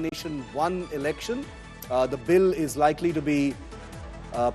Nation, One Election. The bill is likely to be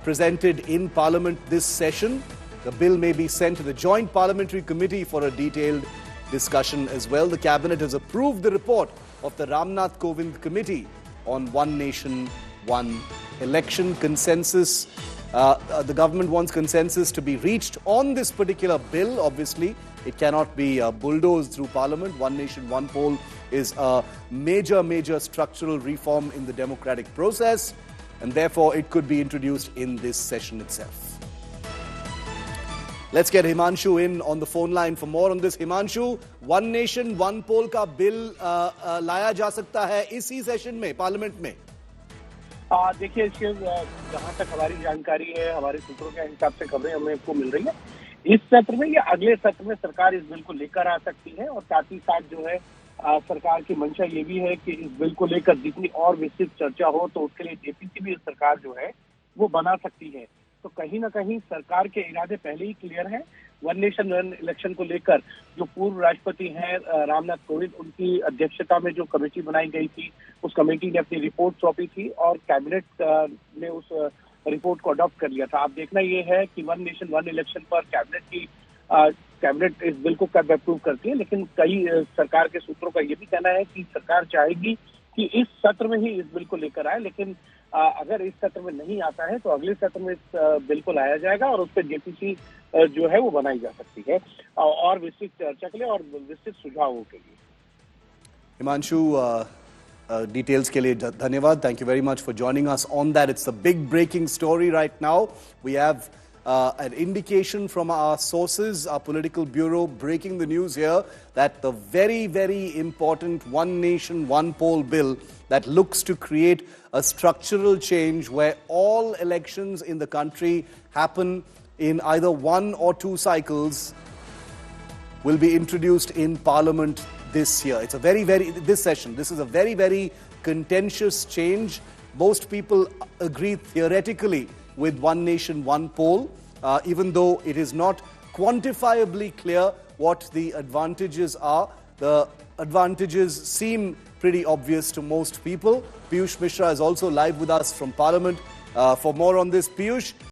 presented in Parliament this session. The bill may be sent to the Joint Parliamentary Committee for a detailed discussion as well. The Cabinet has approved the report of the Ramnath Kovind Committee on One Nation, One Election. Consensus, the government wants consensus to be reached on this particular bill. Obviously, it cannot be bulldozed through Parliament. One Nation, One Poll is a major structural reform in the democratic process, and therefore it could be introduced in this session itself. Let's get Himanshu in on the phone line for more on this. Himanshu, One Nation, One Poll का bill लाया जा सकता है इसी session में, parliament में? देखिए, जहाँ तक हमारी जानकारी है, हमारे सूत्रों के हिसाब से खबरें हमें को मिल रही है, इस सत्र में या अगले सत्र में सरकार इस बिल को लेकर आ सकती है। और साथ ही साथ जो है सरकार की मंशा ये भी है कि इस बिल को लेकर जितनी और विस्तृत चर्चा हो तो उसके लिए जेपीसी भी सरकार जो है वो बना सकती है। तो कहीं ना कहीं सरकार के इरादे पहले ही क्लियर हैं। वन नेशन वन इलेक्शन को लेकर जो पूर्व राष्ट्रपति हैं रामनाथ कोविंद, उनकी अध्यक्षता में जो कमेटी बनाई गई थी, उस कमेटी ने अपनी रिपोर्ट सौंपी थी और कैबिनेट ने उस रिपोर्ट को अडॉप्ट कर लिया था। अब देखना ये है कि वन नेशन वन इलेक्शन पर कैबिनेट इस बिल को कब अप्रूव करती है, लेकिन कई सरकार के सूत्रों का ये भी कहना है कि सरकार चाहेगी कि इस सत्र में ही इस बिल को लेकर आए, लेकिन अगर इस सत्र में नहीं आता है तो अगले सत्र में इस बिल को लाया जाएगा और उस पर जेपीसी जो है वो बनाई जा सकती है और विस्तृत चर्चा के लिए और विस्तृत सुझावों के लिए। हिमांशु, details के लिए धन्यवाद. Thank you very much for joining us on that. It's the big breaking story right now. We have an indication from our sources, our political bureau, breaking the news here that the very important One Nation, One Poll bill that looks to create a structural change where all elections in the country happen in either one or two cycles will be introduced in Parliament this year. It's a this session. This is a very contentious change. Most people agree theoretically with One Nation, One Poll, even though it is not quantifiably clear what the advantages are. The advantages seem pretty obvious to most people. Piyush Mishra is also live with us from Parliament for more on this. Piyush,